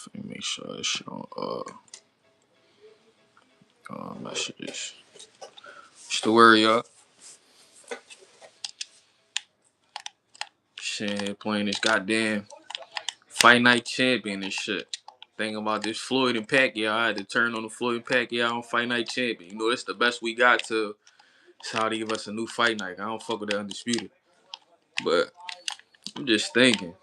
Let me make sure this shit on messages. What's the word, y'all? Shit, playing this goddamn Fight Night Champion and shit. Thinking about this Floyd and Pacquiao. I had to turn on the Floyd and Pacquiao on Fight Night Champion. You know, that's the best we got to how to give us a new fight night. I don't fuck with the Undisputed. But I'm just thinking,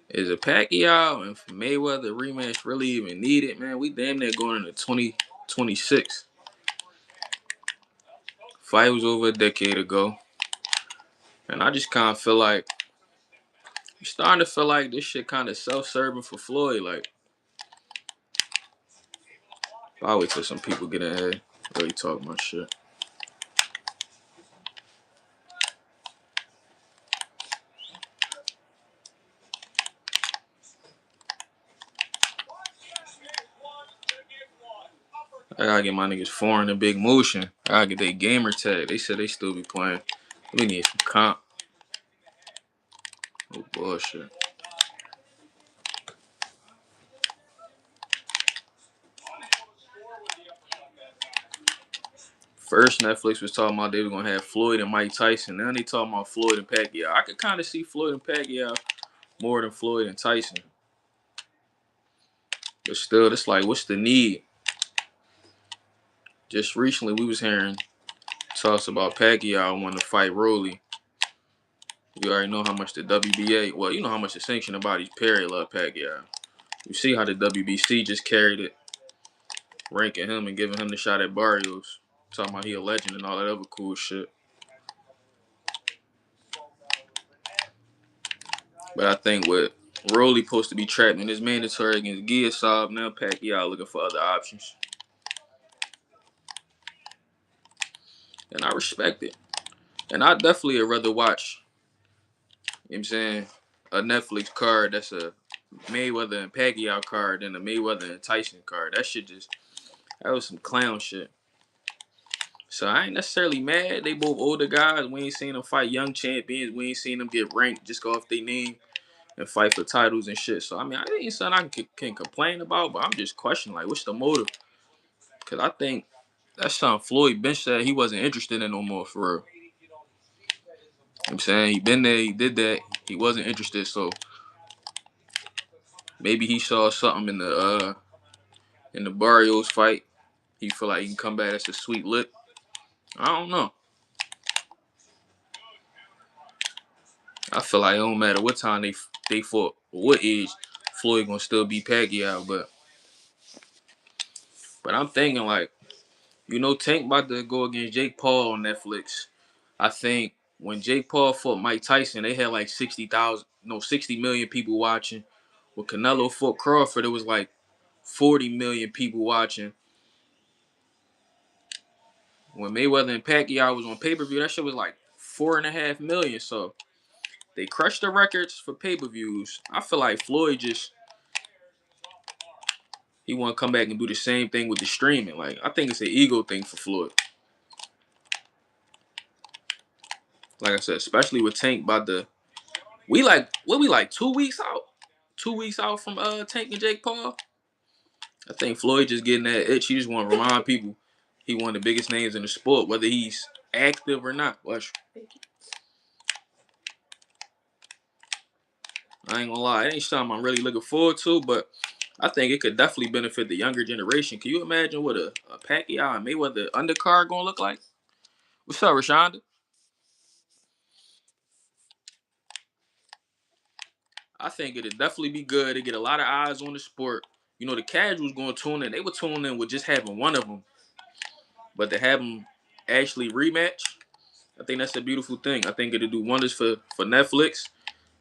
is a Pacquiao and Mayweather rematch really even needed, man? We damn near going into 2026. Fight was over a decade ago. And I just kind of feel like, I'm starting to feel like this shit kind of self-serving for Floyd. Like, I'll wait till some people get in here, really talk my shit. I gotta get my niggas foreign and big motion. I gotta get their gamer tag. They said they still be playing. We need some comp. Oh, bullshit. First, Netflix was talking about they were gonna have Floyd and Mike Tyson. Now they talking about Floyd and Pacquiao. I could kind of see Floyd and Pacquiao more than Floyd and Tyson. But still, it's like, what's the need? Just recently, we was hearing talks about Pacquiao wanting to fight Rolly. You already know how much the WBA, well, you know how much the sanctioning bodies, period, love Pacquiao. You see how the WBC just carried it, ranking him and giving him the shot at Barrios. Talking about he a legend and all that other cool shit. But I think with Rolly supposed to be trapped in his mandatory against Giasov, now Pacquiao looking for other options. And I respect it. And I definitely would rather watch, you know what I'm saying, a Netflix card that's a Mayweather and Pacquiao card than a Mayweather and Tyson card. That was some clown shit. So I ain't necessarily mad. They both older guys. We ain't seen them fight young champions. We ain't seen them get ranked, just go off their name and fight for titles and shit. So, I mean, I ain't something I can complain about, but I'm just questioning, like, what's the motive? Because I think that's something Floyd bench said he wasn't interested in no more, for real. You know what I'm saying? He been there, he did that, he wasn't interested, so maybe he saw something in the Barrios fight. He feel like he can come back as a sweet lip. I don't know. I feel like it don't matter what time they fought or what age, Floyd gonna still be Pacquiao, but I'm thinking like, you know, Tank about to go against Jake Paul on Netflix. I think when Jake Paul fought Mike Tyson, they had like 60 million people watching. When Canelo fought Crawford, it was like 40 million people watching. When Mayweather and Pacquiao was on pay-per-view, that shit was like 4.5 million. So they crushed the records for pay-per-views. I feel like Floyd he want to come back and do the same thing with the streaming. Like, I think it's an ego thing for Floyd. Like I said, especially with Tank about the, we like 2 weeks out? 2 weeks out from Tank and Jake Paul? I think Floyd just getting that itch. He just want to remind people he one of the biggest names in the sport, whether he's active or not. Watch. I ain't gonna lie, it ain't something I'm really looking forward to, but I think it could definitely benefit the younger generation. Can you imagine what a Pacquiao and Mayweather undercard gonna look like? What's up, Rashonda? I think it'd definitely be good. They get a lot of eyes on the sport. You know, the casuals going to tune in. They would tune in with just having one of them, but to have them actually rematch, I think that's a beautiful thing. I think it'll do wonders for Netflix.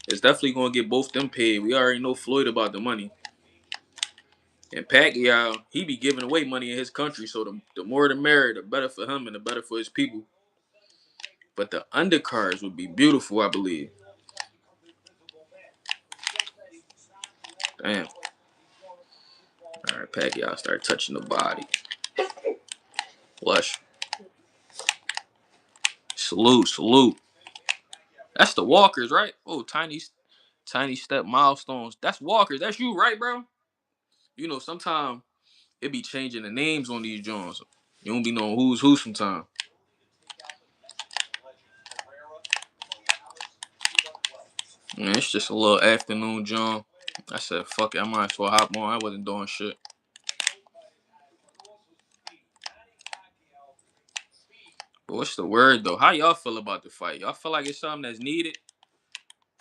It's definitely going to get both them paid. We already know Floyd about the money. And Pacquiao, he be giving away money in his country, so the more the merrier, the better for him and the better for his people. But the undercards would be beautiful, I believe. Damn. All right, Pacquiao start touching the body. Lush. Salute, salute. That's the Walkers, right? Oh, Tiny Tiny step milestones. That's Walker. That's you, right, bro? You know, sometimes it be changing the names on these joints. You don't be knowing who's who sometimes. Man, it's just a little afternoon joint. I said, fuck it, I might as well hop on. I wasn't doing shit. But what's the word though? How y'all feel about the fight? Y'all feel like it's something that's needed?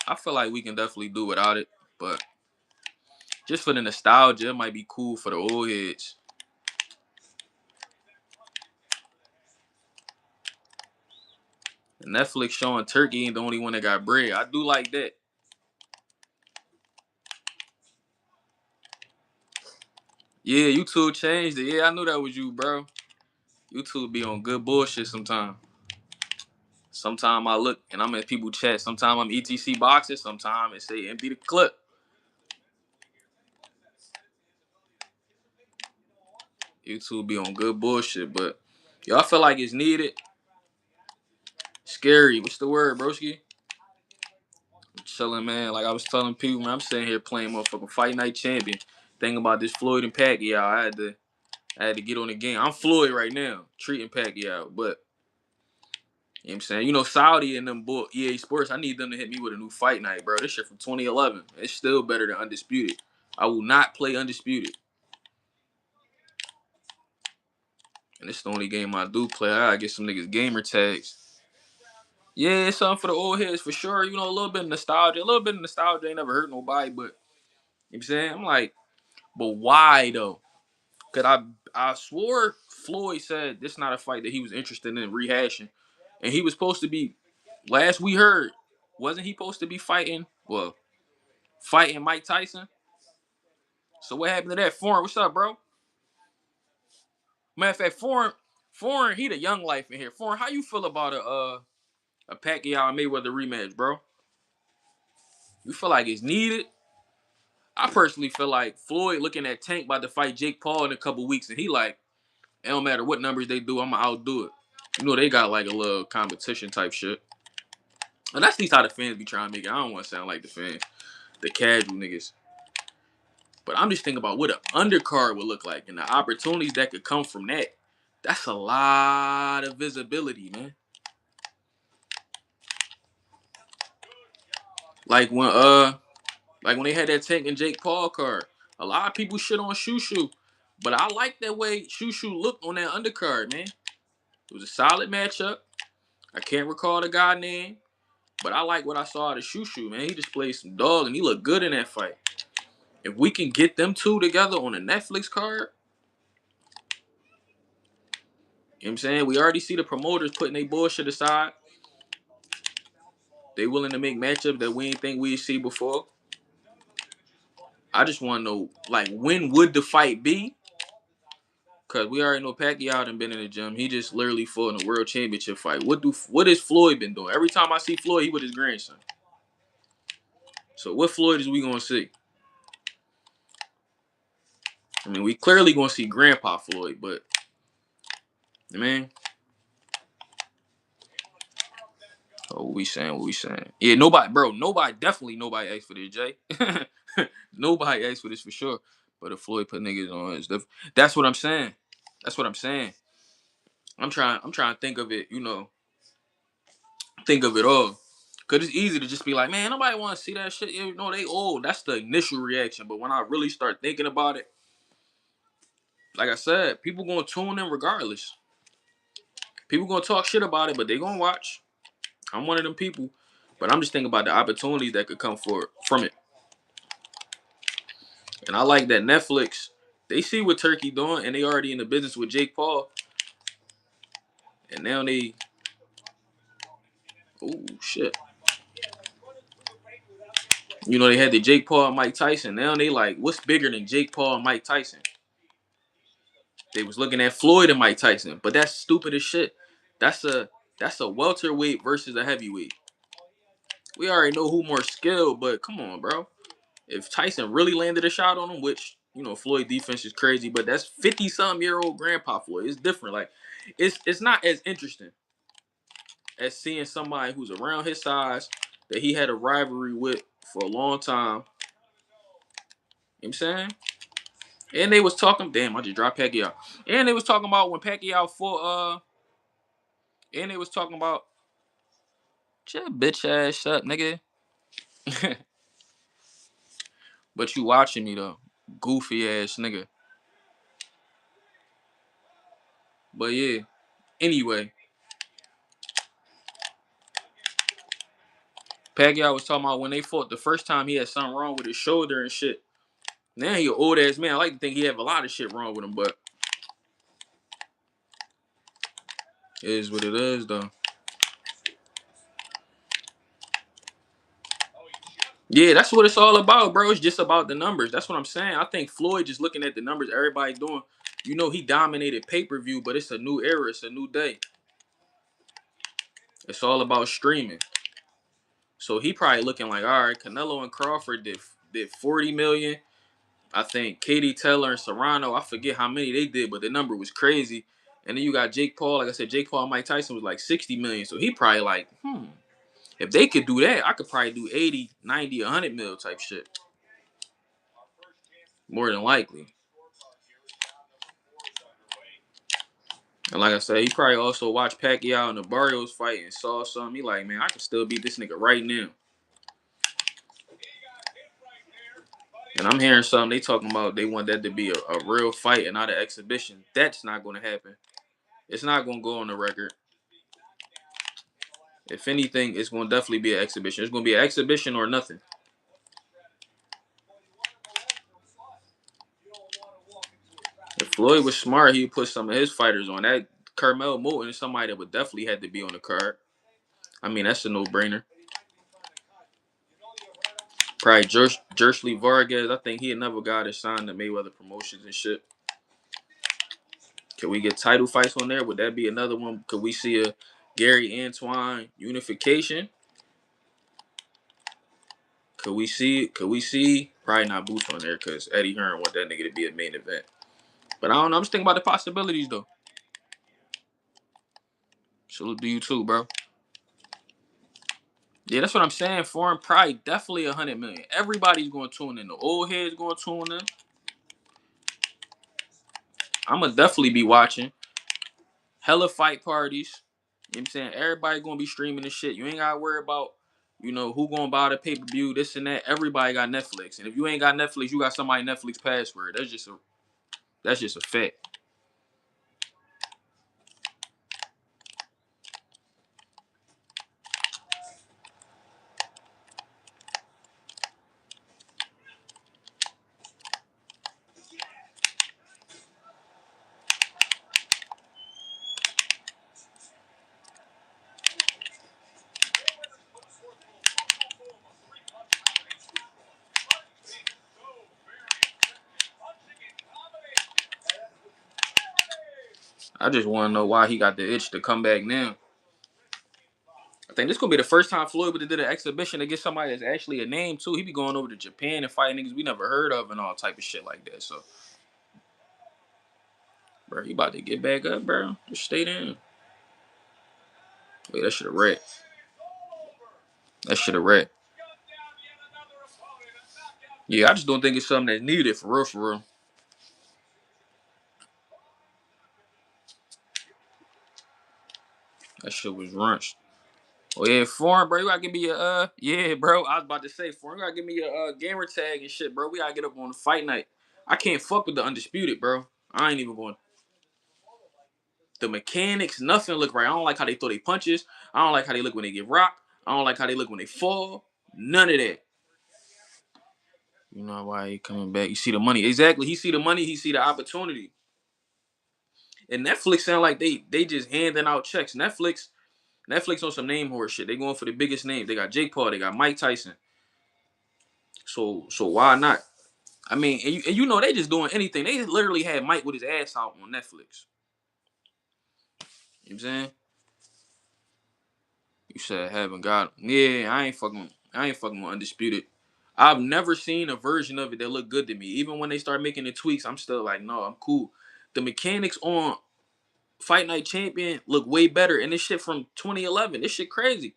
I feel like we can definitely do without it, but just for the nostalgia, it might be cool for the old heads. The Netflix showing Turkey ain't the only one that got bread. I do like that. Yeah, YouTube changed it. Yeah, I knew that was you, bro. YouTube be on good bullshit sometimes. Sometimes I look and I'm in people chat. Sometimes I'm ETC boxing. Sometimes it say empty the clip. YouTube be on good bullshit, but y'all feel like it's needed. Scary. What's the word, broski? Chilling, man. Like I was telling people, man, I'm sitting here playing motherfucking Fight Night Champion. Thinking about this Floyd and Pacquiao. I had to get on the game. I'm Floyd right now, treating Pacquiao, but you know what I'm saying? You know, Saudi and them EA Sports, I need them to hit me with a new fight night, bro. This shit from 2011. It's still better than Undisputed. I will not play Undisputed. And it's the only game I do play. I gotta get some niggas gamer tags. Yeah, it's something for the old heads for sure. You know, a little bit of nostalgia. A little bit of nostalgia ain't never hurt nobody, but you know what I'm saying? I'm like, but why though? Cause I swore Floyd said this not a fight that he was interested in rehashing. And he was supposed to be, last we heard, wasn't he supposed to be fighting? Well, fighting Mike Tyson. So what happened to that? Foreign, what's up, bro? Matter of fact, Foreign, he the young life in here. Foreign, how you feel about a Pacquiao and Mayweather rematch, bro? You feel like it's needed? I personally feel like Floyd looking at Tank about to fight Jake Paul in a couple weeks, and he like, it don't matter what numbers they do, I'ma outdo it. You know they got like a little competition type shit. And that's at least how the fans be trying to make it. I don't want to sound like the fans, the casual niggas. But I'm just thinking about what an undercard would look like and the opportunities that could come from that. That's a lot of visibility, man. Like when they had that Tank and Jake Paul card, a lot of people shit on Shushu. But I like that way Shushu looked on that undercard, man. It was a solid matchup. I can't recall the guy name, but I like what I saw out of Shushu, man. He displayed some dog and he looked good in that fight. If we can get them two together on a Netflix card, you know what I'm saying? We already see the promoters putting their bullshit aside. They willing to make matchups that we ain't think we'd see before. I just want to know, like, when would the fight be? Because we already know Pacquiao done been in the gym. He just literally fought in a world championship fight. What has Floyd been doing? Every time I see Floyd, he with his grandson. So what Floyd is we going to see? I mean, we clearly going to see Grandpa Floyd, but, man. Oh, what we saying? What we saying? Yeah, definitely nobody asked for this, Jay. Nobody asked for this for sure. But if Floyd put niggas on his stuff, that's what I'm saying. That's what I'm saying. I'm trying to think of it, think of it all. Cause it's easy to just be like, man, nobody want to see that shit. You know, they old. That's the initial reaction. But when I really start thinking about it, like I said, people gonna tune in regardless. People gonna talk shit about it, but they gonna watch. I'm one of them people. But I'm just thinking about the opportunities that could come from it. And I like that Netflix, they see what Turkey doing, and they already in the business with Jake Paul. And now oh shit. You know, they had the Jake Paul and Mike Tyson. Now they like, what's bigger than Jake Paul and Mike Tyson? They was looking at Floyd and Mike Tyson, but that's stupid as shit. That's a welterweight versus a heavyweight. We already know who more skilled, but come on, bro. If Tyson really landed a shot on him, which Floyd defense is crazy, but that's 50-some-year-old Grandpa Floyd. It's different. Like, it's not as interesting as seeing somebody who's around his size that he had a rivalry with for a long time. You know what I'm saying? And they was talking, damn, I just dropped Pacquiao. And they was talking about when Pacquiao fought, and they was talking about, shut bitch ass up, nigga. But you watching me though, goofy ass nigga. But yeah, anyway, Pacquiao was talking about when they fought the first time he had something wrong with his shoulder and shit. Now he an old ass man. I like to think he have a lot of shit wrong with him, but it is what it is though. Yeah, that's what it's all about, bro. It's just about the numbers. That's what I'm saying. I think Floyd just looking at the numbers everybody doing. You know, he dominated pay-per-view, but it's a new era. It's a new day. It's all about streaming. So he probably looking like, all right, Canelo and Crawford did 40 million. I think Katie Taylor and Serrano, I forget how many they did, but the number was crazy. And then you got Jake Paul. Like I said, Jake Paul and Mike Tyson was like 60 million. So he probably like, if they could do that, I could probably do 80, 90, 100 mil type shit. More than likely. And like I said, he probably also watched Pacquiao and the Barrios fight and saw something. He like, man, I can still beat this nigga right now. And I'm hearing something they talking about they want that to be a real fight and not an exhibition. That's not going to happen. It's not going to go on the record. If anything, it's going to definitely be an exhibition. It's going to be an exhibition or nothing. If Floyd was smart, he'd put some of his fighters on. That Carmel Moulton is somebody that would definitely have to be on the card. I mean, that's a no-brainer. Probably Jersley Vargas. I think he another guy that signed the Mayweather promotions and shit. Can we get title fights on there? Would that be another one? Could we see a Gary Antoine unification? Could we see? Could we see? Probably not Boots on there because Eddie Hearn want that nigga to be a main event. But I don't know. I'm just thinking about the possibilities though. Salute to you too, bro. Yeah, that's what I'm saying. Foreign probably definitely 100 million. Everybody's going to tune in. The old heads going to tune in. I'm gonna definitely be watching. Hella fight parties. You know what I'm saying? Everybody gonna be streaming this shit. You ain't gotta worry about, who gonna buy the pay-per-view, this and that. Everybody got Netflix. And if you ain't got Netflix, you got somebody Netflix password. That's just a fact. I just wanna know why he got the itch to come back now. I think this gonna be the first time Floyd would have did an exhibition against somebody that's actually a name too. He be going over to Japan and fighting niggas we never heard of and all type of shit like that. So, bro, he about to get back up, bro. Just stay down. Wait, that should have wrecked. That should have wrecked. Yeah, I just don't think it's something that's needed for real, for real. That shit was runched. Oh yeah, foreign, bro. You gotta give me your yeah, bro. I was about to say, foreign, you gotta give me your gamer tag and shit, bro. We gotta get up on the fight night. I can't fuck with the undisputed, bro. I ain't even going. The mechanics, nothing look right. I don't like how they throw their punches. I don't like how they look when they get rocked. I don't like how they look when they fall. None of that. You know why he coming back? You see the money. Exactly. He see the money, he see the opportunity. And Netflix sound like they just handing out checks. Netflix on some name horse shit. They going for the biggest names. They got Jake Paul, they got Mike Tyson. So why not? I mean, and you know they just doing anything. They literally had Mike with his ass out on Netflix. You know what I'm saying? You said haven't got him. Yeah, I ain't fucking with Undisputed. I've never seen a version of it that looked good to me. Even when they start making the tweaks, I'm still like, no, I'm cool. The mechanics on Fight Night Champion look way better. And this shit from 2011. This shit crazy.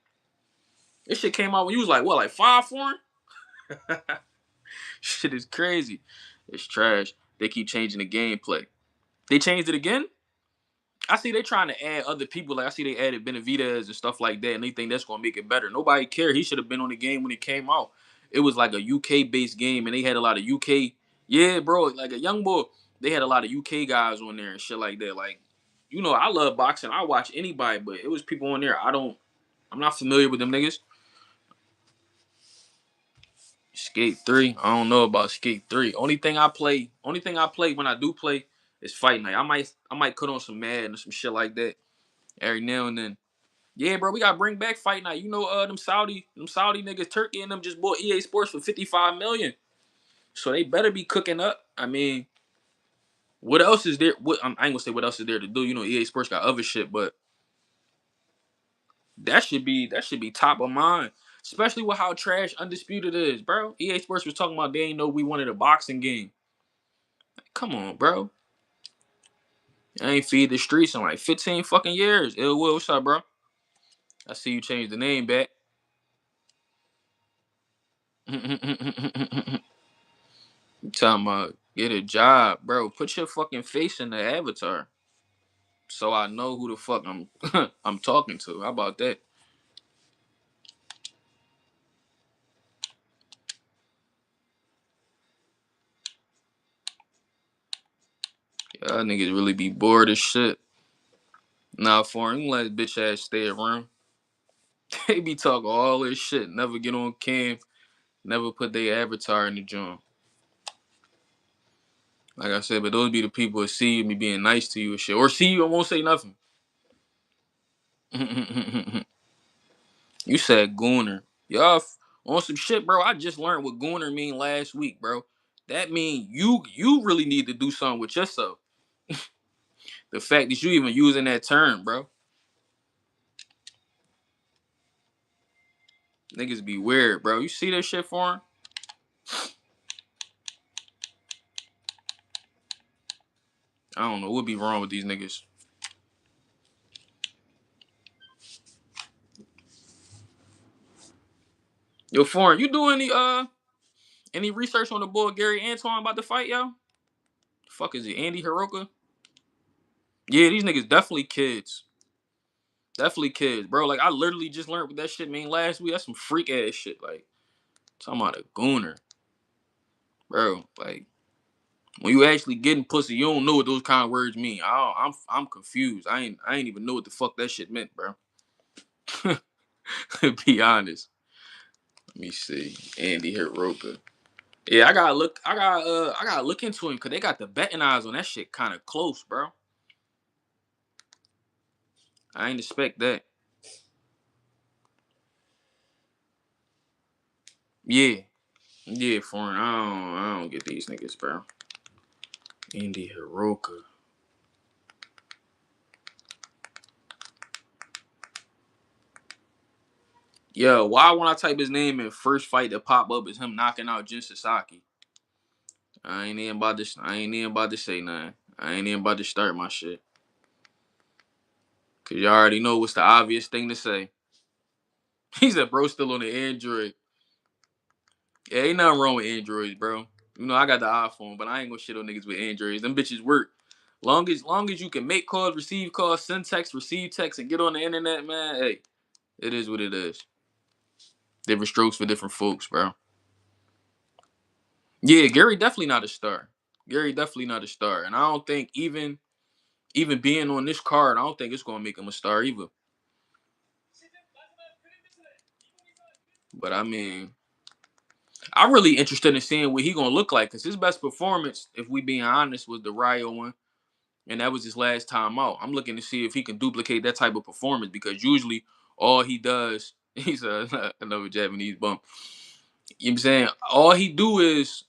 This shit came out when you was like, what, like 5 foreign? Shit is crazy. It's trash. They keep changing the gameplay. They changed it again? I see they trying to add other people. Like I see they added Benavidez and stuff like that, and they think that's gonna make it better. Nobody cared. He should have been on the game when it came out. It was like a UK based game, and they had a lot of UK. Yeah, bro, like a young boy. They had a lot of UK guys on there and shit like that. Like, I love boxing. I watch anybody, but it was people on there. I'm not familiar with them niggas. Skate 3. I don't know about Skate 3. Only thing I play when I do play is Fight Night. I might cut on some Madden or some shit like that every now and then. Yeah, bro, we gotta bring back Fight Night. Them Saudi niggas, Turkey and them just bought EA Sports for 55 million. So they better be cooking up. I mean, what else is there? I ain't gonna say what else is there to do. EA Sports got other shit, but that should be top of mind. Especially with how trash Undisputed is, bro. EA Sports was talking about they ain't know we wanted a boxing game. Come on, bro. I ain't feed the streets in like 15 fucking years. Ill Will, what's up, bro? I see you changed the name back. You talking about get a job, bro. Put your fucking face in the avatar. So I know who the fuck I'm I'm talking to. How about that? Y'all niggas really be bored as shit. Nah, foreign, you let bitch ass stay around. They be talking all this shit. Never get on cam. Never put their avatar in the joint. Like I said, but those be the people that see me being nice to you and shit. Or see you and won't say nothing. You said gooner. Y'all on some shit, bro. I just learned what gooner mean last week, bro. That mean you really need to do something with yourself. The fact that you even using that term, bro. Niggas be weird, bro. You see that shit for him? I don't know what be wrong with these niggas. Yo, foreign, you do any research on the boy Gary Antoine about the fight, yo? The fuck is it, Andy Hiroka? Yeah, these niggas definitely kids. Definitely kids, bro. Like I literally just learned what that shit mean last week. That's some freak ass shit. Like talking about a gooner, bro. Like when you actually getting pussy, you don't know what those kind of words mean. I'm confused. I ain't even know what the fuck that shit meant, bro. Be honest. Let me see. Andy Hiroka. Yeah, I gotta look into him because they got the betting odds on that shit kind of close, bro. I ain't expect that. Yeah, yeah, foreign. I don't get these niggas, bro. Andy Hiroka. Yeah, why when I type his name in first fight that pop up is him knocking out Jin Sasaki? I ain't even about to. I ain't even about to say nothing. I ain't even about to start my shit. Cause you already know what's the obvious thing to say. He said, "Bro, still on the Android." Yeah, ain't nothing wrong with Androids, bro. I got the iPhone, but I ain't gonna shit on niggas with Androids. Them bitches work. Long as you can make calls, receive calls, send text, receive text, and get on the internet, man. Hey, it is what it is. Different strokes for different folks, bro. Yeah, Gary definitely not a star. Gary definitely not a star, and I don't think even being on this card, I don't think it's gonna make him a star either. But I mean, I'm really interested in seeing what he gonna look like because his best performance, if we being honest, was the Rio one, and that was his last time out. I'm looking to see if he can duplicate that type of performance because usually all he does, he's another Japanese bump. You know what I'm saying?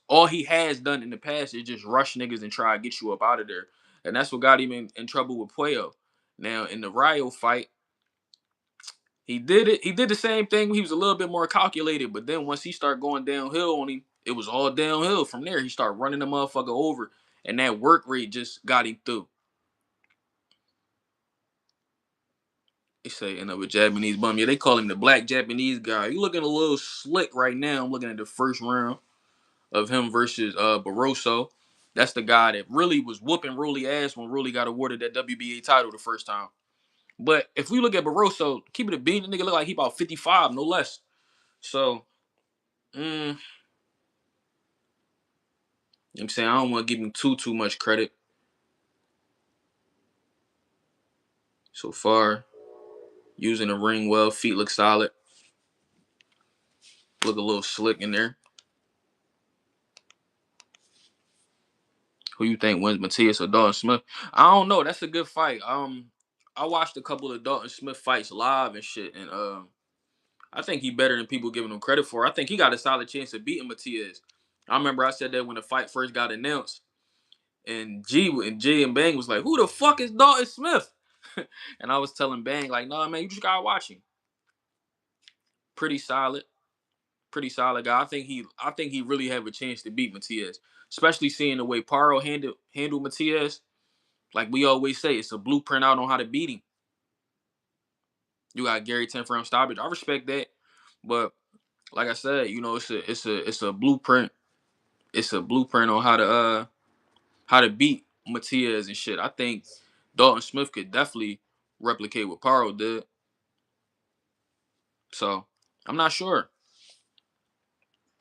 All he has done in the past is just rush niggas and try to get you up out of there. And that's what got him in trouble with Puello. Now in the Rio fight, he did it. He did the same thing. He was a little bit more calculated, but then once he started going downhill on him, it was all downhill from there. He started running the motherfucker over, and that work rate just got him through. They say another Japanese bum. Yeah, they call him the black Japanese guy. He looking a little slick right now. I'm looking at the first round of him versus Barroso. That's the guy that really was whooping Rolly ass when Rolly got awarded that WBA title the first time. But if we look at Barroso, keep it a bean, the nigga look like he about 55, no less. So, I'm saying I don't want to give him too much credit so far. Using the ring well, feet look solid, look a little slick in there. Who you think wins, Matias or Dalton Smith? I don't know. That's a good fight. I watched a couple of Dalton Smith fights live and shit, and I think he better than people giving him credit for. I think he got a solid chance of beating Matias. I remember I said that when the fight first got announced, and G and Bang was like, "Who the fuck is Dalton Smith?" And I was telling Bang like, "No, man, you just gotta watch him. Pretty solid, pretty solid guy. I think he really have a chance to beat Matias, especially seeing the way Paro handled Matias. Like we always say, it's a blueprint out on how to beat him. You got Gary 10th round stoppage. I respect that, but like I said, you know, it's a blueprint. It's a blueprint on how to beat Matias and shit. I think Dalton Smith could definitely replicate what Paro did. So I'm not sure.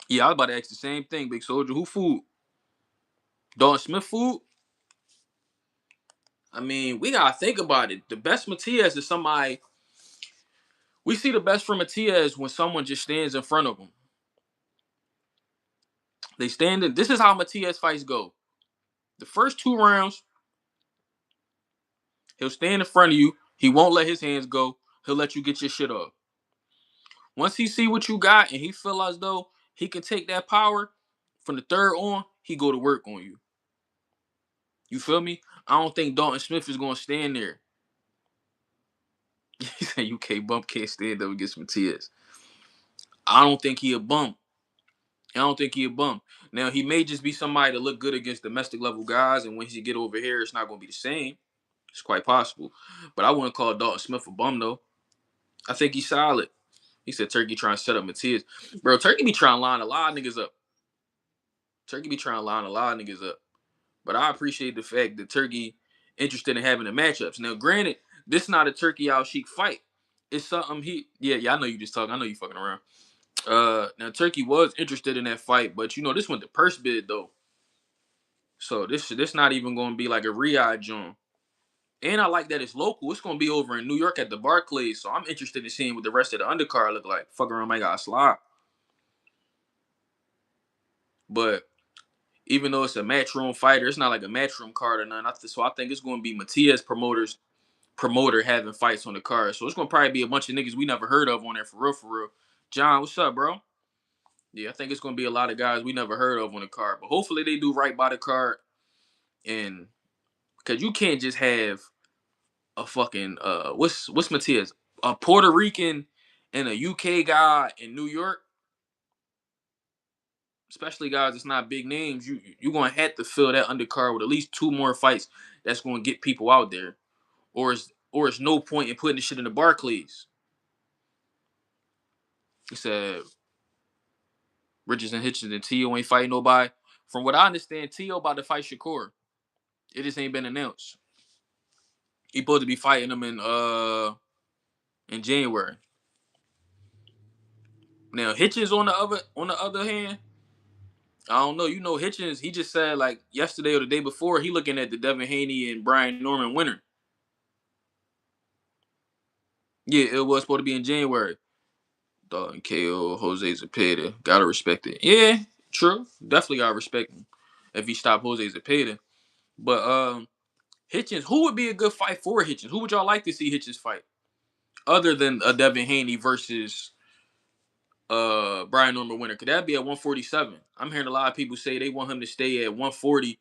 Yeah, I was about to ask the same thing, Big Soldier. Who food? Dalton Smith food? I mean, we gotta think about it. The best Matias is somebody. We see the best from Matias when someone just stands in front of him. They stand in. This is how Matias fights go. The first 2 rounds, he'll stand in front of you. He won't let his hands go. He'll let you get your shit off. Once he see what you got and he feel as though he can take that power from the third on, he go to work on you. You feel me? I don't think Dalton Smith is gonna stand there. He said UK bump can't stand up against Matias. I don't think he a bump. I don't think he a bum. Now he may just be somebody to look good against domestic level guys, and when he get over here, it's not gonna be the same. It's quite possible, but I wouldn't call Dalton Smith a bum though. I think he's solid. He said Turkey trying to set up Matias, bro. Turkey be trying to line a lot of niggas up. Turkey be trying to line a lot of niggas up. But I appreciate the fact that Turkey interested in having the matchups. Now, granted, this is not a Turkey Al Sheik fight. It's something yeah. I know you just talking. I know you fucking around. Now Turkey was interested in that fight, but you know this went to purse bid though. So this not even gonna be like a Riyadh joint. And I like that it's local. It's gonna be over in New York at the Barclays. So I'm interested in seeing what the rest of the undercard look like. Fuck around, might got a slot. But even though it's a matchroom fighter, it's not like a matchroom card or nothing. So I think it's gonna be Matias promoter having fights on the card. So it's gonna probably be a bunch of niggas we never heard of on there for real, for real. John, what's up, bro? Yeah, I think it's gonna be a lot of guys we never heard of on the card. But hopefully they do right by the card. And because you can't just have a fucking what's Matias? A Puerto Rican and a UK guy in New York, especially guys that's not big names. You gonna have to fill that undercard with at least 2 more fights that's gonna get people out there. Or it's no point in putting the shit in the Barclays. He said Richardson, Hitchens, and Tio ain't fighting nobody. From what I understand, Tio about to fight Shakur. It just ain't been announced. He supposed to be fighting him in January. Now Hitchens on the other hand, I don't know. You know Hitchens, he just said like yesterday or the day before, he looking at the Devin Haney and Brian Norman winner. Yeah, it was supposed to be in January. Dalton KO, Jose Zepeda. Gotta respect it. Yeah, true. Definitely gotta respect him if he stopped Jose Zepeda. But Hitchens, who would be a good fight for Hitchens? Who would y'all like to see Hitchens fight? Other than a Devin Haney versus Brian Norman winner. Could that be at 147? I'm hearing a lot of people say they want him to stay at 140.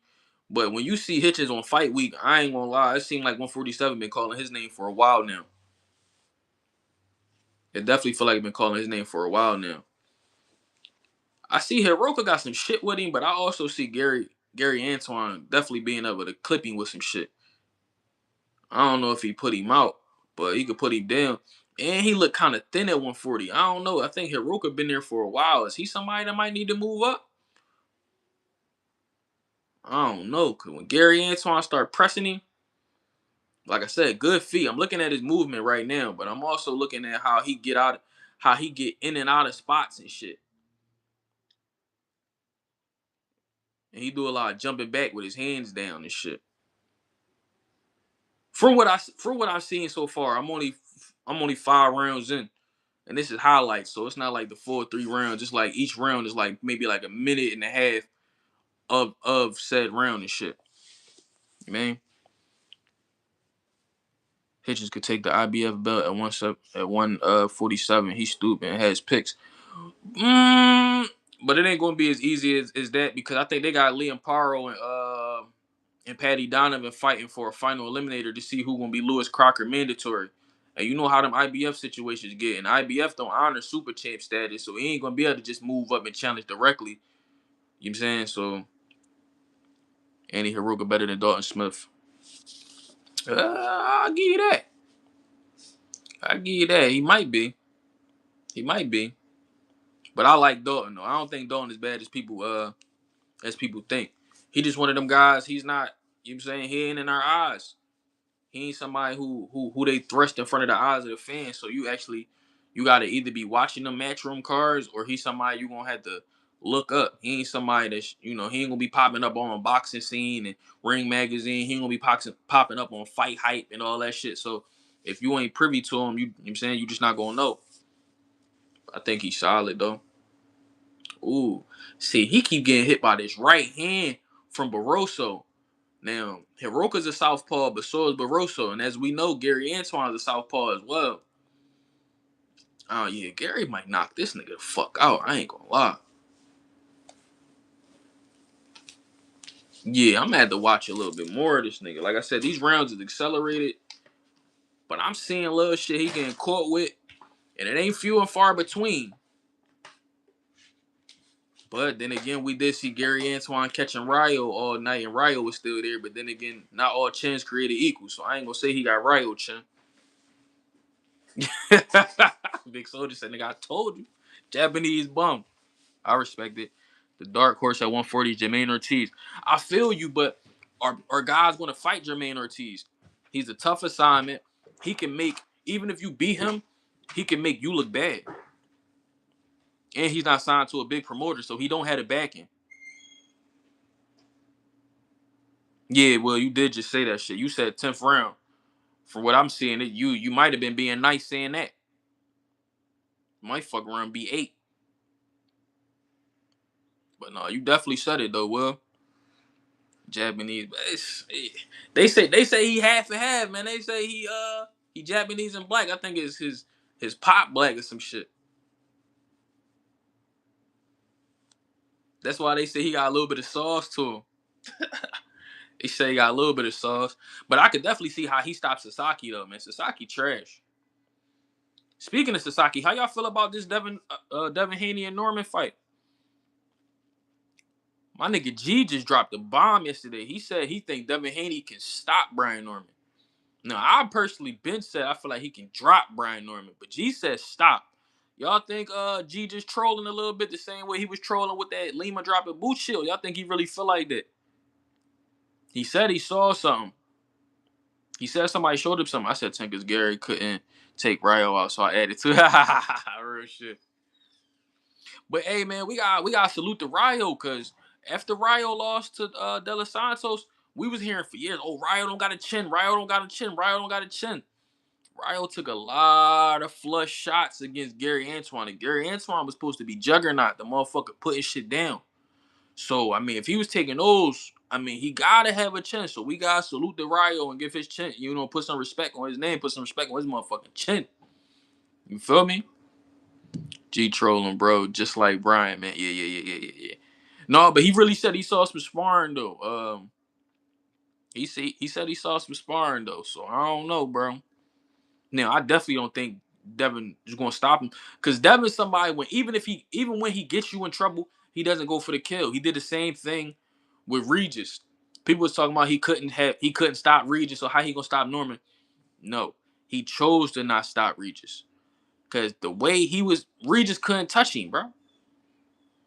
But when you see Hitchens on fight week, I ain't gonna lie, it seemed like 147 been calling his name for a while now. It definitely feel like been calling his name for a while now. I see Hiroka got some shit with him, but I also see Gary Antoine definitely being able to clip him with some shit. I don't know if he put him out. but he could put him down. And he looked kind of thin at 140. I don't know. I think Hiroka been there for a while. Is he somebody that might need to move up? I don't know. Cause when Gary Antoine start pressing him, like I said, good feet. I'm looking at his movement right now, but I'm also looking at how he get in and out of spots and shit. And he do a lot of jumping back with his hands down and shit. From what I've seen so far, I'm only 5 rounds in, and this is highlights, so it's not like the full 3 rounds. It's like each round is like maybe like a minute and a half of said round and shit. Man, Hitchens could take the IBF belt at 147. He's stupid and has picks. But it ain't gonna be as easy as that because I think they got Liam Paro and Patty Donovan fighting for a final eliminator to see who gonna be Lewis Crocker mandatory. And you know how them IBF situations get. And IBF don't honor super champ status, so he ain't gonna be able to just move up and challenge directly. You know what I'm saying? So Andy Hiroka better than Dalton Smith. I'll give you that. I'll give you that. He might be. He might be. But I like Dalton though. I don't think Dalton is bad as people think. He just one of them guys. He's not, you know what I'm saying, he ain't in our eyes. He ain't somebody who they thrust in front of the eyes of the fans. So you gotta either be watching the matchroom cards or he's somebody you gonna have to look up. He ain't somebody that's, he ain't gonna be popping up on boxing scene and Ring Magazine. He ain't gonna be popping up on Fight Hype and all that shit. So if you ain't privy to him, you know what I'm saying, you just not gonna know. I think he's solid though. Ooh. See, he keep getting hit by this right hand from Barroso. Now, Hiroka's a southpaw, but so is Barroso. And as we know, Gary Antoine is a southpaw as well. Oh, yeah, Gary might knock this nigga the fuck out. I ain't gonna lie. Yeah, I'm gonna have to watch a little bit more of this nigga. Like I said, these rounds is accelerated, but I'm seeing little shit he getting caught with, and it ain't few and far between. But then again, we did see Gary Antoine catching Ryo all night, and Ryo was still there. But then again, not all chins created equal, so I ain't gonna say he got Ryo chin. Big Soldier said, "Nigga, I told you, Japanese bum." I respect it. The dark horse at 140, Jermaine Ortiz. I feel you, but are guys gonna fight Jermaine Ortiz? He's a tough assignment. He can make, even if you beat him, he can make you look bad. And he's not signed to a big promoter, so he don't have the backing. Yeah, well, you did just say that shit. You said 10th round. From what I'm seeing, you might have been being nice saying that. Might fuck around be 8. But no, you definitely said it though, Will. Japanese. They say he half and half, man. They say he Japanese and black. I think it's his pop black or some shit. That's why they say he got a little bit of sauce to him. They say he got a little bit of sauce. But I could definitely see how he stops Sasaki though, man. Sasaki trash. Speaking of Sasaki, how y'all feel about this Devin Haney and Norman fight? My nigga G just dropped a bomb yesterday. He said he think Devin Haney can stop Brian Norman. Now, I personally been said I feel like he can drop Brian Norman, but G said stop. Y'all think G just trolling a little bit the same way he was trolling with that Lima dropping boot shield? Y'all think he really feel like that? He said he saw something. He said somebody showed him something. I said Tinkers Gary couldn't take Ryo out, so I added to it. Real shit. But hey man, we gotta salute the Ryo because after Ryo lost to De Los Santos, we was hearing for years, oh Ryo don't got a chin, Ryo don't got a chin, Ryo don't got a chin. Ryo took a lot of flush shots against Gary Antoine, and Gary Antoine was supposed to be juggernaut, the motherfucker putting shit down. So I mean, if he was taking those, I mean, he gotta have a chin. So we gotta salute the Ryo and give his chin, put some respect on his name, put some respect on his motherfucking chin. You feel me? G trolling, bro, just like Brian, man. Yeah. No, but he really said he saw some sparring though. He said he saw some sparring though. So I don't know, bro. Now I definitely don't think Devin is gonna stop him because Devin's somebody even when he gets you in trouble, he doesn't go for the kill. He did the same thing with Regis. People was talking about he couldn't stop Regis, so how he gonna stop Norman? No, he chose to not stop Regis. Because the way he was, Regis couldn't touch him, bro.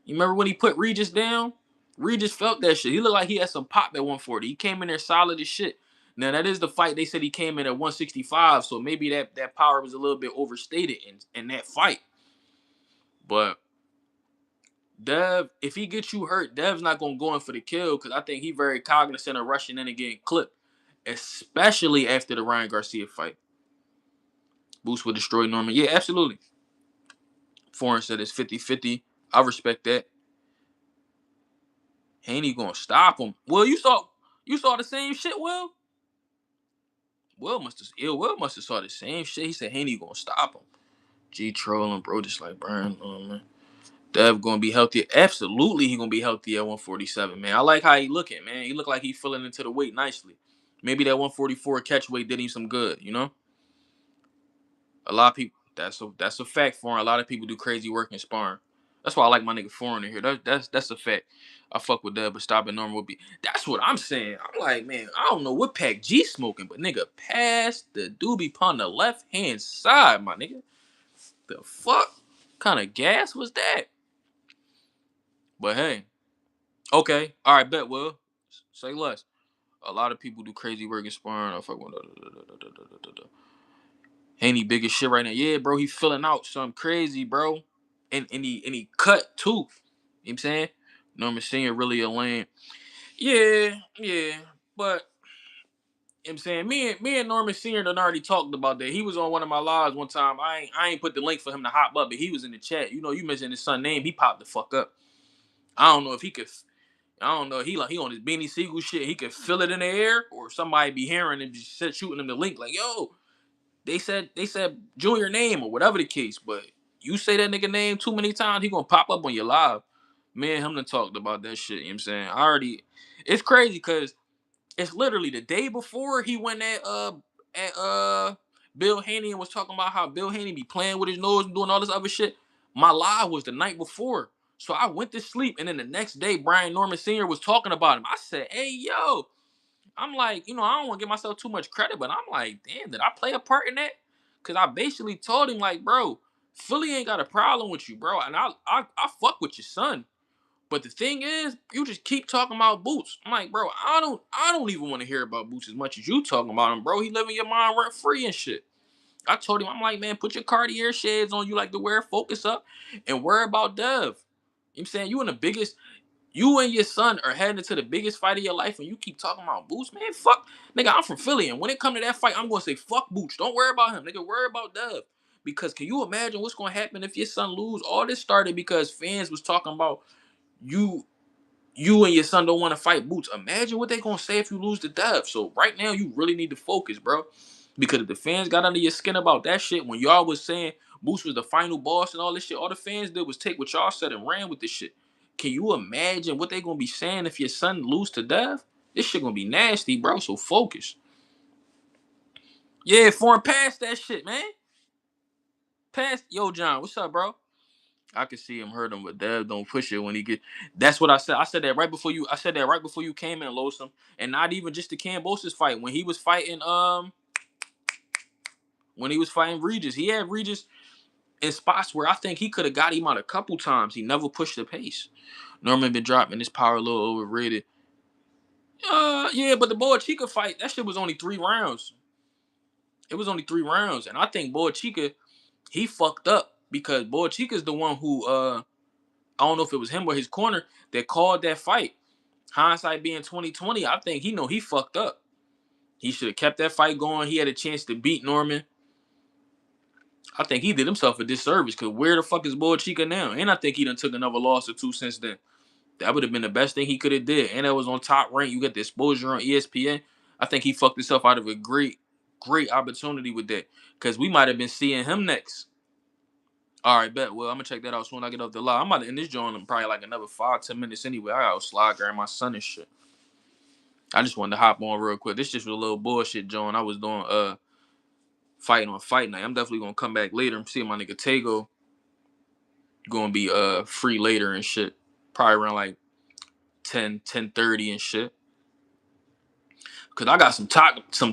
You remember when he put Regis down? Regis felt that shit. He looked like he had some pop at 140. He came in there solid as shit. Now, that is the fight. They said he came in at 165, so maybe that power was a little bit overstated in that fight. But Dev, if he gets you hurt, Dev's not going to go in for the kill because I think he very cognizant of rushing in and getting clipped, especially after the Ryan Garcia fight. Boots will destroy Norman. Yeah, absolutely. Foreign said it's 50-50. I respect that. Haney gonna stop him. Well, you saw the same shit, Will? Will must have saw the same shit. He said Haney gonna stop him. G trolling, bro, just like Brian. Man. Dev gonna be healthy. Absolutely, he gonna be healthy at 147, man. I like how he looking, man. He look like he filling into the weight nicely. Maybe that 144 catch weight did him some good, you know? A lot of people, that's a fact for him. A lot of people do crazy work in sparring. That's why I like my nigga Foreign in here. That's a fact. I fuck with that, but stopping Norman would be. That's what I'm saying. I'm like, man, I don't know what Pac G smoking, but nigga, pass the doobie upon the left hand side, my nigga. The fuck kind of gas was that? But hey, okay, all right, bet. Will say less. A lot of people do crazy work in sparring. I fuck with. Haney big as shit right now. Yeah, bro, he filling out something crazy, bro. And he cut too. You know what I'm saying? Norman Senior really a lane. Yeah. But you know what I'm saying, me and Norman Senior done already talked about that. He was on one of my lives one time. I ain't put the link for him to hop up, but he was in the chat. You know, you mentioned his son name, he popped the fuck up. I don't know if he could. I don't know. He on his Beanie Siegel shit. He could feel it in the air, or somebody be hearing him just shooting him the link like, yo, they said Junior name or whatever the case, but you say that nigga name too many times, he gonna pop up on your live. Me and him done talked about that shit, you know what I'm saying? It's crazy because it's literally the day before he went at Bill Haney and was talking about how Bill Haney be playing with his nose and doing all this other shit. My live was the night before. So I went to sleep, and then the next day, Brian Norman Sr. was talking about him. I said, hey, yo, I'm like, I don't want to give myself too much credit, but I'm like, damn, did I play a part in that? Because I basically told him, like, bro, Philly ain't got a problem with you, bro. And I fuck with your son. But the thing is, you just keep talking about Boots. I'm like, bro, I don't even want to hear about Boots as much as you talking about him, bro. He living your mind rent free and shit. I told him, I'm like, man, put your Cartier shades on you like to wear, focus up, and worry about Dev. You know what I'm saying? You and your son are heading into the biggest fight of your life, and you keep talking about Boots, man. Fuck, nigga, I'm from Philly, and when it come to that fight, I'm gonna say fuck Boots. Don't worry about him, nigga. Worry about Dev. Because can you imagine what's gonna happen if your son lose? All this started because fans was talking about you and your son don't want to fight Boots. Imagine what they gonna say if you lose to Dev. So right now, you really need to focus, bro. Because if the fans got under your skin about that shit, when y'all was saying Boots was the final boss and all this shit, all the fans did was take what y'all said and ran with this shit. Can you imagine what they gonna be saying if your son lose to Dev? This shit gonna be nasty, bro. So focus. Yeah, foreign past that shit, man. Past, yo, John, what's up, bro? I can see him hurt him, but Dev don't push it when he get. That's what I said. I said that right before you. I said that right before you came in, Losum, and not even just the Cambosis fight. When he was fighting Regis, he had Regis in spots where I think he could have got him out a couple times. He never pushed the pace. Norman been dropping his power a little overrated. Yeah, but the Boa Chica fight, that shit was only 3 rounds. It was only 3 rounds, and I think Boa Chica, he fucked up because Boa Chica's the one who I don't know if it was him or his corner that called that fight. Hindsight being 2020, I think he fucked up. He should have kept that fight going. He had a chance to beat Norman. I think he did himself a disservice because where the fuck is Boa Chica now? And I think he done took another loss or two since then. That would have been the best thing he could have did. And that was on Top Rank. You got the exposure on ESPN. I think he fucked himself out of a great opportunity with that. Because we might have been seeing him next. All right, bet. Well, I'm going to check that out soon as I get off the line. I'm about to end this joint in probably like another 5-10 minutes anyway. I got to slide grab my son and shit. I just wanted to hop on real quick. This just was a little bullshit joint. I was doing fighting on fight night. I'm definitely going to come back later and see my nigga Tego going to be free later and shit. Probably around like 10:30 and shit. Cause I got some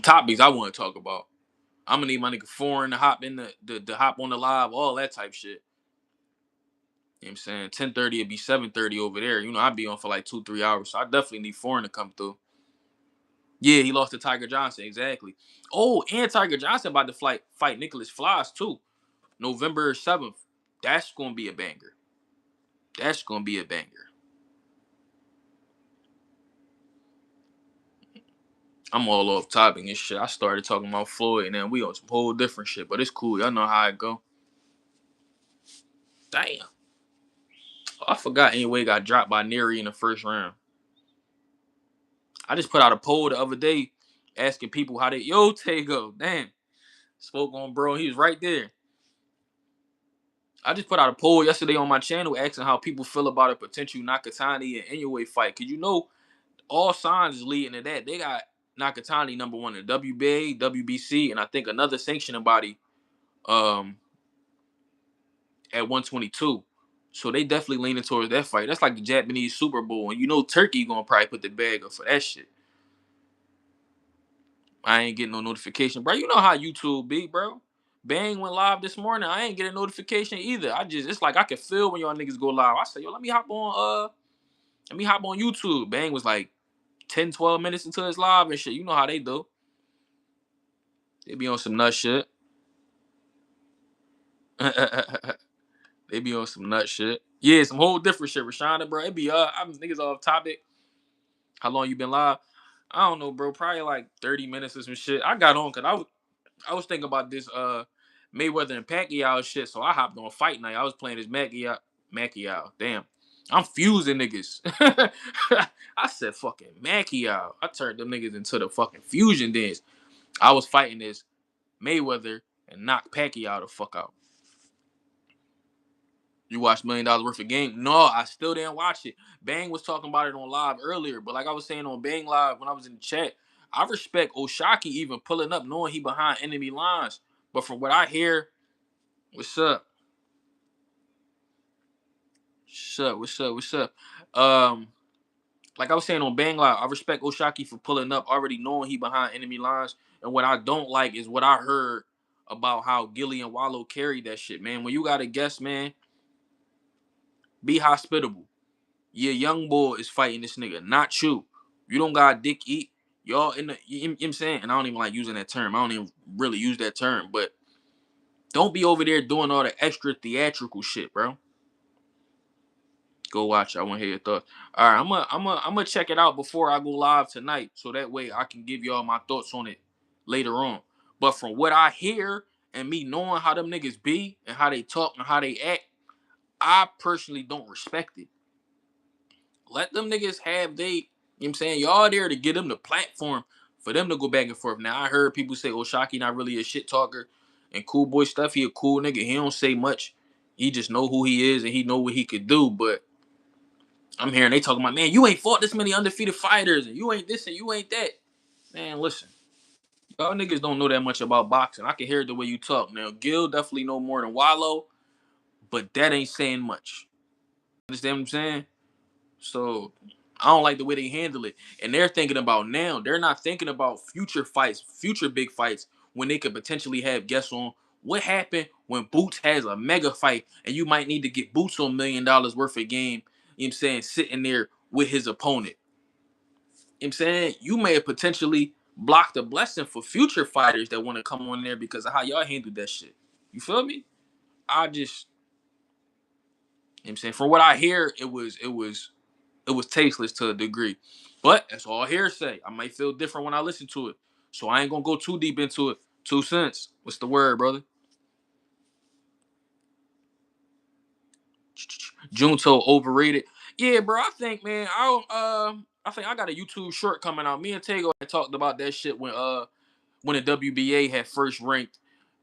topics I want to talk about. I'm gonna need my nigga foreign to hop in the hop on the live, all that type shit. You know what I'm saying? 10:30 it'd be 7:30 over there. You know, I'd be on for like 2-3 hours. So I definitely need foreign to come through. Yeah, he lost to Tiger Johnson, exactly. Oh, and Tiger Johnson about to fight Nicholas Flies too. November 7th. That's gonna be a banger. That's gonna be a banger. I'm all off topic and shit. I started talking about Floyd and then we on some whole different shit, but it's cool. Y'all know how it go. Damn. I forgot anyway got dropped by Neri in the first round. I just put out a poll the other day asking people how they go. Damn. Spoke on bro. He was right there. I just put out a poll yesterday on my channel asking how people feel about a potential Nakatani and Inoue fight. Cause you know all signs is leading to that. They got Nakatani number one in WBA, WBC, and I think another sanctioning body at 122. So they definitely leaning towards that fight. That's like the Japanese Super Bowl. And you know Turkey gonna probably put the bag up for that shit. I ain't getting no notification. Bro, you know how YouTube be, bro. Bang went live this morning. I ain't getting a notification either. It's like I can feel when y'all niggas go live. I say, yo, let me hop on YouTube. Bang was like 10, 12 minutes into his live and shit. You know how they do. They be on some nut shit. They be on some nut shit. Yeah, some whole different shit. Rashonda, bro. It be I'm niggas off topic. How long you been live? I don't know, bro. Probably like 30 minutes or some shit. I got on because I was thinking about this Mayweather and Pacquiao shit, so I hopped on fight night. I was playing this Pacquiao. Damn. I'm fusing niggas. I said fucking Pacquiao. I turned them niggas into the fucking fusion dance. I was fighting this Mayweather and knocked Pacquiao the fuck out. You watched $1 million worth of game? No, I still didn't watch it. Bang was talking about it on live earlier, but like I was saying on Bang Live when I was in the chat, I respect Oshaki even pulling up knowing he behind enemy lines. But from what I hear, what's up? What's up? Like I was saying on Bang Live, I respect Oshaki for pulling up, already knowing he behind enemy lines. And what I don't like is what I heard about how Gilly and Wallow carried that shit, man. When you got a guest, man, be hospitable. Your young boy is fighting this nigga, not you. You don't got dick eat. Y'all in the, you know what I'm saying? And I don't even like using that term. I don't even really use that term, but don't be over there doing all the extra theatrical shit, bro. Go watch it. I want to hear your thoughts. All right, I'm gonna check it out before I go live tonight, so that way I can give y'all my thoughts on it later on. But from what I hear and me knowing how them niggas be and how they talk and how they act, I personally don't respect it. Let them niggas have they, you know what I'm saying? Y'all there to get them the platform for them to go back and forth. Now I heard people say Oshaki not really a shit talker and cool boy stuff. He a cool nigga. He don't say much. He just know who he is and he know what he could do. But I'm hearing they talking about, man, you ain't fought this many undefeated fighters and you ain't this and you ain't that. Man, listen. Y'all niggas don't know that much about boxing. I can hear it the way you talk. Now, Gil definitely know more than Wallow, but that ain't saying much. Understand what I'm saying? So I don't like the way they handle it. And they're thinking about now. They're not thinking about future fights, future big fights, when they could potentially have guests on. What happened when Boots has a mega fight and you might need to get Boots on $1 million worth of game, you know what I'm saying, sitting there with his opponent. You know what I'm saying? You may have potentially blocked a blessing for future fighters that want to come on there because of how y'all handled that shit. You feel me? I just, you know what I'm saying, from what I hear, it was tasteless to a degree. But that's all hearsay. I might feel different when I listen to it. So I ain't gonna go too deep into it. 2 cents. What's the word, brother? Junto overrated. Yeah, bro. I think, man, I think I got a YouTube short coming out. Me and Tego had talked about that shit when the WBA had first ranked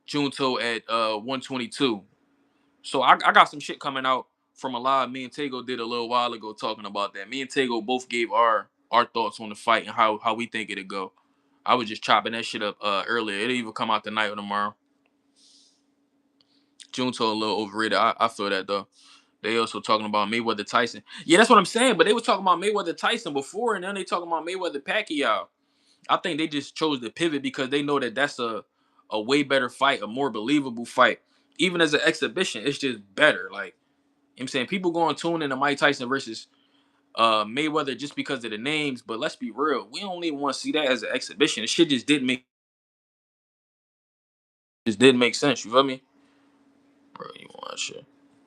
Junto at 122. So I got some shit coming out from a live me and Tego did a little while ago talking about that. Me and Tego both gave our thoughts on the fight and how we think it'll go. I was just chopping that shit up earlier. It'll either come out tonight or tomorrow. Junto a little overrated. I feel that though. They also talking about Mayweather Tyson. Yeah, that's what I'm saying. But they was talking about Mayweather Tyson before, and then they talking about Mayweather Pacquiao. I think they just chose to pivot because they know that that's a way better fight, a more believable fight. Even as an exhibition, it's just better. Like, you know what I'm saying, people going to tune into Mike Tyson versus Mayweather just because of the names, but let's be real, we don't even want to see that as an exhibition. The shit just didn't make sense. You feel me, bro? You want shit?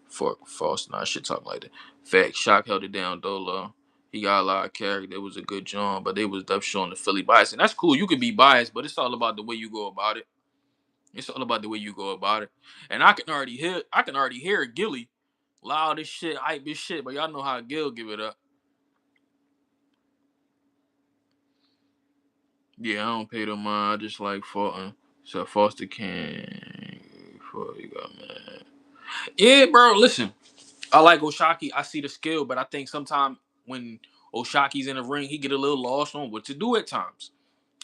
Fuck false, nah, shit talking like that. Fact, Shock held it down, Dolo. He got a lot of character. It was a good job, but they was up showing the Philly bias, and that's cool. You can be biased, but it's all about the way you go about it. It's all about the way you go about it. And I can already hear Gilly loud as shit, hype as shit, but y'all know how Gil give it up. Yeah, I don't pay no mind. I just like Fulton. So Foster King. Fuck, you got man. Yeah, bro. Listen, I like Oshaki. I see the skill, but I think sometimes when Oshaki's in the ring, he get a little lost on what to do at times.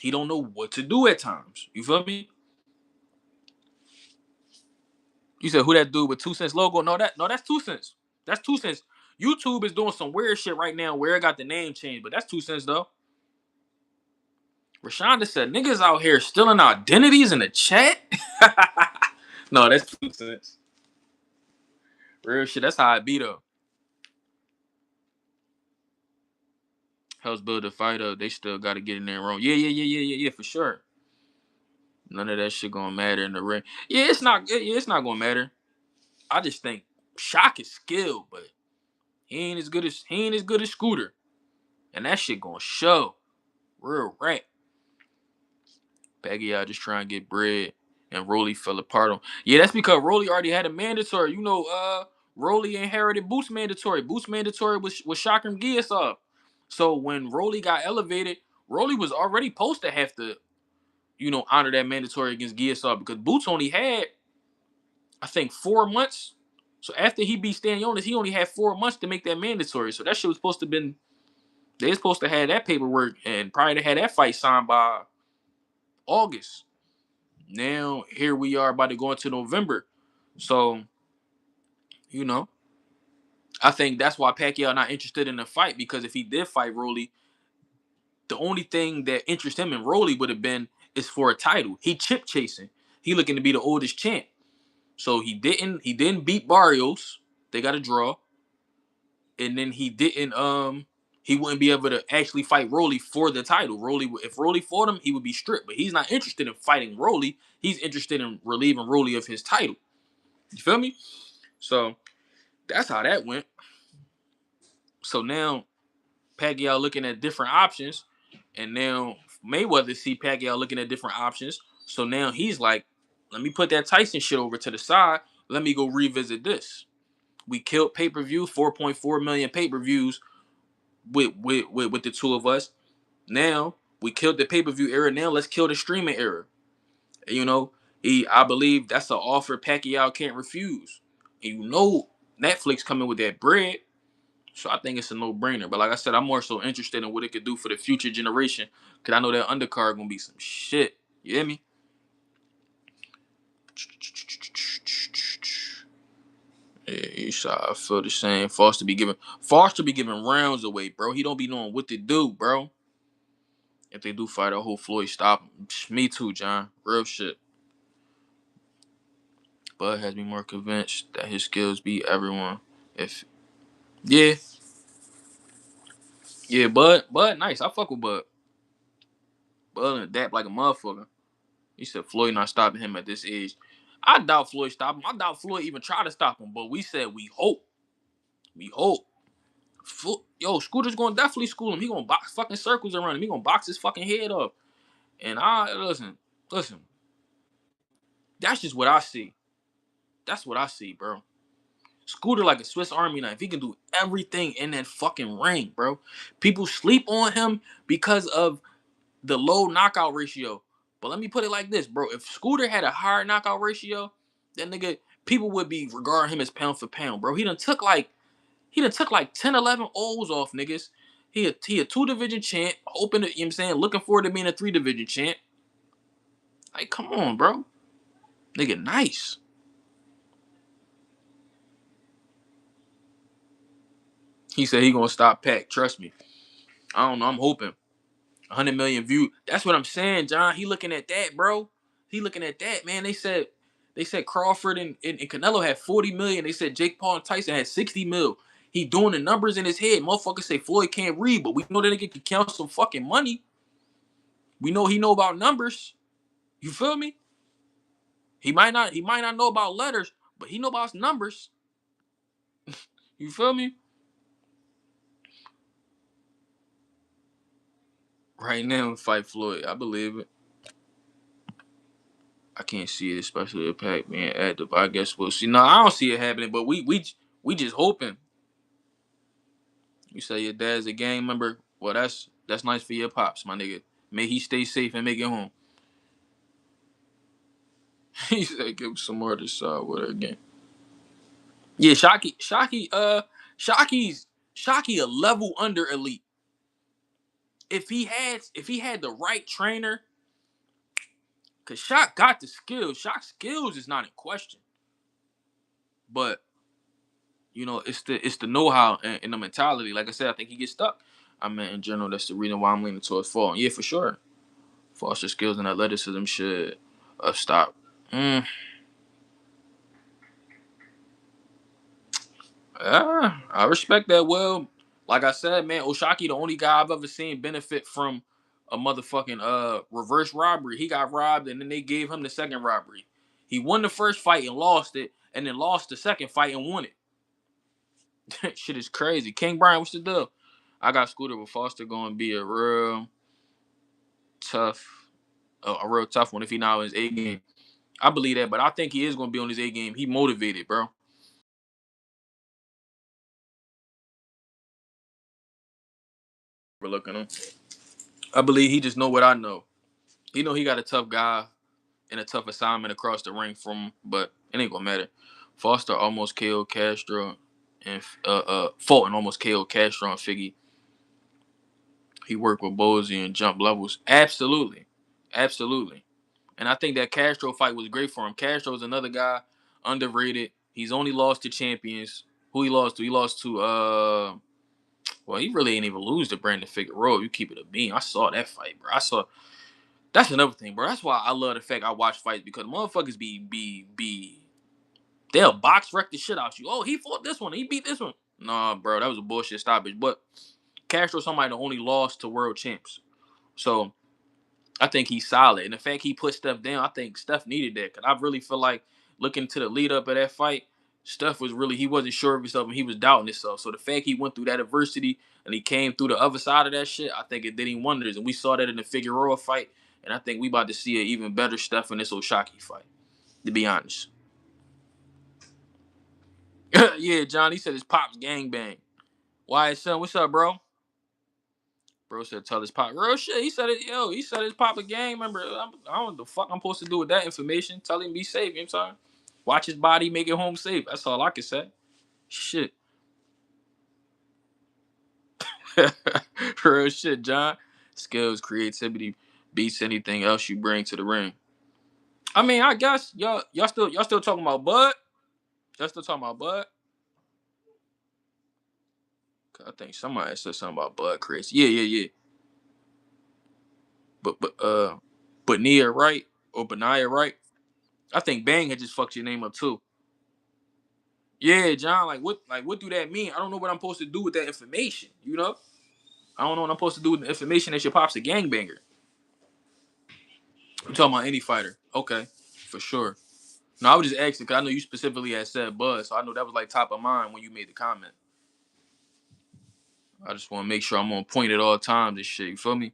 He don't know what to do at times. You feel me? You said who that dude with 2 cents logo? No, that's 2 cents. That's 2 cents. YouTube is doing some weird shit right now where it got the name changed, but that's 2 cents though. Rashonda said niggas out here stealing identities in the chat. No, that's 2 cents. Real shit. That's how it be though. Helps build a fight up. They still got to get in there wrong. Yeah, for sure. None of that shit gonna matter in the ring. Yeah, it's not. Yeah, it's not gonna matter. I just think Shock is skilled, but he ain't as good as Scooter, and that shit gonna show. Real right. Pacquiao just trying to get bread, and Rolly fell apart on. Yeah, that's because Rolly already had a mandatory. Rolly inherited Boost mandatory. Boost mandatory was Shock and Gias off. So when Rolly got elevated, Rolly was already supposed to have to, honor that mandatory against Giasov because Boots only had, I think, 4 months. So after he beat Stanionis, he only had 4 months to make that mandatory. So that shit was supposed to been, they were supposed to have that paperwork and probably to have that fight signed by August. Now here we are about to go into November. So, you know, I think that's why Pacquiao not interested in the fight because if he did fight Rolly, the only thing that interests him in Rolly would have been is for a title. He chip chasing. He looking to be the oldest champ. So he didn't beat Barrios. They got a draw. And then he wouldn't be able to actually fight Rolly for the title. If Rolly fought him, he would be stripped. But he's not interested in fighting Rolly. He's interested in relieving Rolly of his title. You feel me? So that's how that went. So now Pacquiao looking at different options. And now Mayweather see Pacquiao looking at different options. So now he's like, let me put that Tyson shit over to the side. Let me go revisit this. We killed pay-per-view, 4.4 million pay-per-views with the two of us. Now we killed the pay-per-view era. Now let's kill the streaming era. You know, I believe that's an offer Pacquiao can't refuse. And Netflix coming with that bread. So I think it's a no-brainer. But like I said, I'm more so interested in what it could do for the future generation. Cause I know that undercard gonna be some shit. You hear me? Yeah, I feel the same. Foster be giving rounds away, bro. He don't be knowing what to do, bro. If they do fight, I hope Floyd stop him. Me too, John. Real shit. Bud has me more convinced that his skills beat everyone. If yeah, yeah, Bud, nice. I fuck with Bud. Bud and adapt like a motherfucker. He said Floyd not stopping him at this age. I doubt Floyd stop him. I doubt Floyd even try to stop him. But we said we hope. We hope. Scooter's gonna definitely school him. He gonna box fucking circles around him. He gonna box his fucking head up. And I listen. That's just what I see. That's what I see, bro. Scooter like a Swiss Army knife. He can do everything in that fucking ring, bro. People sleep on him because of the low knockout ratio. But let me put it like this, bro. If Scooter had a higher knockout ratio, then nigga, people would be regarding him as pound for pound, bro. He done took like 10, 11 O's off niggas. He a 2 division champ, hoping to, you know what I'm saying, looking forward to being a 3 division champ. Like, come on, bro. Nigga, nice. He said he gonna stop Pac. Trust me. I don't know. I'm hoping. 100 million views. That's what I'm saying, John. He looking at that, bro. He looking at that, man. They said Crawford and Canelo had 40 million. They said Jake Paul and Tyson had 60 mil. He doing the numbers in his head. Motherfuckers say Floyd can't read, but we know that nigga can count some fucking money. We know he know about numbers. You feel me? He might not know about letters, but he know about numbers. You feel me? Right now, fight Floyd. I believe it. I can't see it, especially the Pac being active. I guess we'll see. No, I don't see it happening, but we just hoping. You say your dad's a gang member. Well, that's nice for your pops, my nigga. May he stay safe and make it home. He said, "Give him some more to side with her again." Yeah, Shockey's a level under elite. If he had the right trainer, cause Shock got the skills. Shock's skills is not in question, but it's the know-how and the mentality. Like I said, I think he gets stuck. I mean, in general, that's the reason why I'm leaning towards fall. Yeah, for sure. Foster skills and athleticism should stop. Mm, I respect that. Well, like I said, man, Oshaki the only guy I've ever seen benefit from a motherfucking reverse robbery. He got robbed and then they gave him the second robbery. He won the first fight and lost it, and then lost the second fight and won it. Shit is crazy. King Brian, what's the deal? I got Scooter, but Foster going to be tough, a real tough one if he not on his A game. I believe that, but I think he is going to be on his A game. He motivated, bro. We're looking him. I believe he just know what I know. He know he got a tough guy and a tough assignment across the ring from him, but it ain't gonna matter. Foster almost KO'd Castro and Fulton almost KO'd Castro and Figgy. He worked with Bozy and jump levels. Absolutely. Absolutely. And I think that Castro fight was great for him. Castro's another guy, underrated. He's only lost to champions. Who he lost to? He lost to well, he really ain't even lose to Brandon Figueroa. You keep it a beam. I saw that fight, bro. I saw That's another thing, bro. That's why I love the fact I watch fights because motherfuckers be they'll box wreck the shit out you. Oh, he fought this one. He beat this one. Nah, bro, that was a bullshit stoppage. But Castro's somebody that only lost to world champs. So I think he's solid. And the fact he put Steph down, I think Steph needed that. Cause I really feel like looking to the lead up of that fight, Steph was really, he wasn't sure of himself and he was doubting himself. So the fact he went through that adversity and he came through the other side of that shit, I think it did him wonders. And we saw that in the Figueroa fight. And I think we about to see an even better Steph in this Oshaki fight, to be honest. Yeah, John, he said his pops gangbang. Why, son, what's up, bro? Bro said tell his pop. Real shit. He said it, yo, he said his pop a gang member. I don't know what the fuck I'm supposed to do with that information. Tell him be safe, you know what I'm saying? Watch his body, make it home safe. That's all I can say. Shit. Real shit, John. Skills, creativity beats anything else you bring to the ring. I mean, I guess y'all still talking about Bud? Y'all still talking about Bud? I think somebody said something about Bud Chris. Yeah, yeah, yeah. But Nia right or Benaya right? I think Bang had just fucked your name up too. Yeah, John, like what do that mean? I don't know what I'm supposed to do with that information, you know? I don't know what I'm supposed to do with the information that your pop's a gangbanger. I'm talking about any fighter. Okay, for sure. No, I was just asking because I know you specifically had said Buzz, so I know that was like top of mind when you made the comment. I just want to make sure I'm on point at all times and shit. You feel me?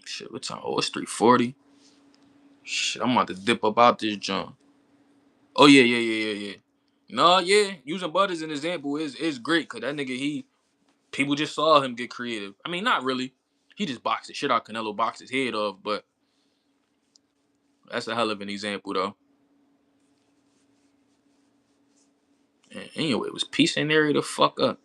Shit, what time? Oh, it's 3:40. Shit, I'm about to dip up out this junk. Oh yeah, yeah, yeah, yeah, yeah. No, yeah, using Bud as an example is great because that nigga people just saw him get creative. I mean, not really. He just boxed the shit out. Canelo boxed his head off, but that's a hell of an example though. And anyway, it was peace in area to fuck up.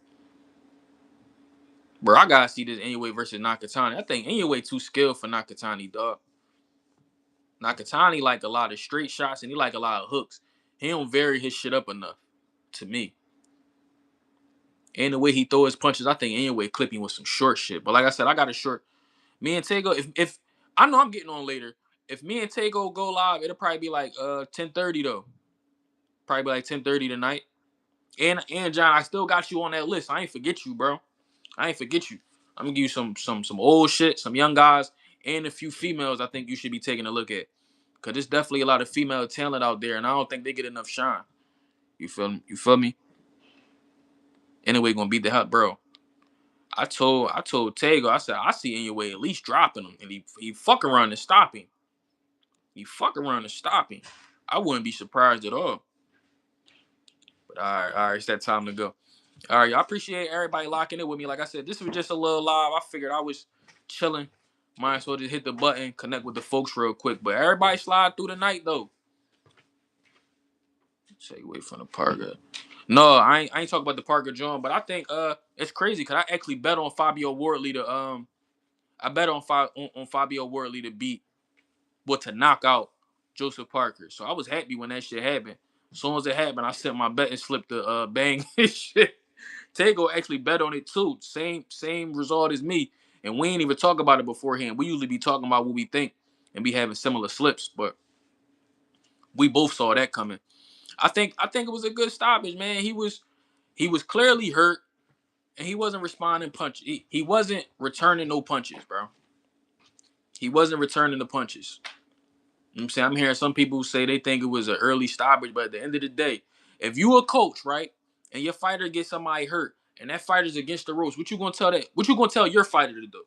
Bro, I gotta see this anyway versus Nakatani. I think anyway too skilled for Nakatani, dog. Nakatani like a lot of straight shots and he like a lot of hooks. He don't vary his shit up enough to me. And the way he throw his punches, I think anyway clipping with some short shit. But like I said, I got a short. Me and Tego, if I know I'm getting on later. If me and Tego go live, it'll probably be like 10:30 though. Probably be like 10:30 tonight. And John, I still got you on that list. I ain't forget you, bro. I ain't forget you. I'm gonna give you some old shit, some young guys, and a few females I think you should be taking a look at. Cause there's definitely a lot of female talent out there, and I don't think they get enough shine. You feel me? You feel me? Anyway, gonna beat the hell, bro. I told Tego, I said, I see in your way at least dropping him. And he fuck around and stop him. He fuck around and stop him. I wouldn't be surprised at all. But all right, it's that time to go. All right, I appreciate everybody locking it with me. Like I said, this was just a little live. I figured I was chilling. Might as well just hit the button, connect with the folks real quick. But everybody slide through the night though. Take away from the Parker. No, I ain't talking about the Parker John, but I think it's crazy because I actually bet on Fabio Wardley to I bet on Fabio Wardley to beat to knock out Joseph Parker. So I was happy when that shit happened. As soon as it happened, I sent my bet and slipped the bang his shit. Tego actually bet on it too. Same result as me. And we ain't even talk about it beforehand. We usually be talking about what we think and be having similar slips, but we both saw that coming. I think it was a good stoppage, man. He was clearly hurt and he wasn't responding punch. He wasn't returning no punches, bro. He wasn't returning the punches. You know what I'm saying? I'm hearing some people say they think it was an early stoppage, but at the end of the day, if you a coach, right, and your fighter gets somebody hurt, and that fighter's against the ropes, what you gonna tell that? What you gonna tell your fighter to do?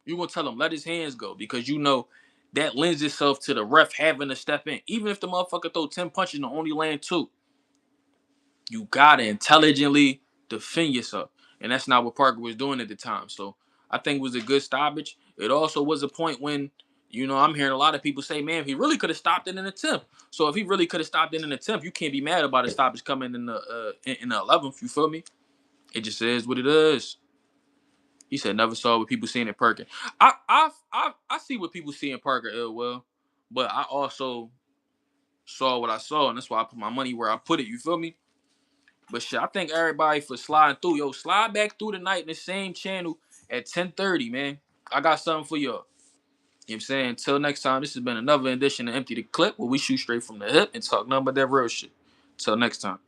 You gonna tell him let his hands go because you know that lends itself to the ref having to step in, even if the motherfucker throw 10 punches and only land 2. You gotta intelligently defend yourself, and that's not what Parker was doing at the time. So I think it was a good stoppage. It also was a point when I'm hearing a lot of people say, "Man, he really could have stopped it in the 10th." So if he really could have stopped it in the 10th, you can't be mad about a stoppage coming in the 11th. You feel me? It just is what it is. He said never saw what people seeing in Parker. I see what people see in Parker ill well, but I also saw what I saw, and that's why I put my money where I put it. You feel me? But shit, I thank everybody for sliding through. Yo, slide back through the night in the same channel at 10:30, man. I got something for y'all. You know what I'm saying? Until next time, this has been another edition of Empty the Clip where we shoot straight from the hip and talk nothing but that real shit. Till next time.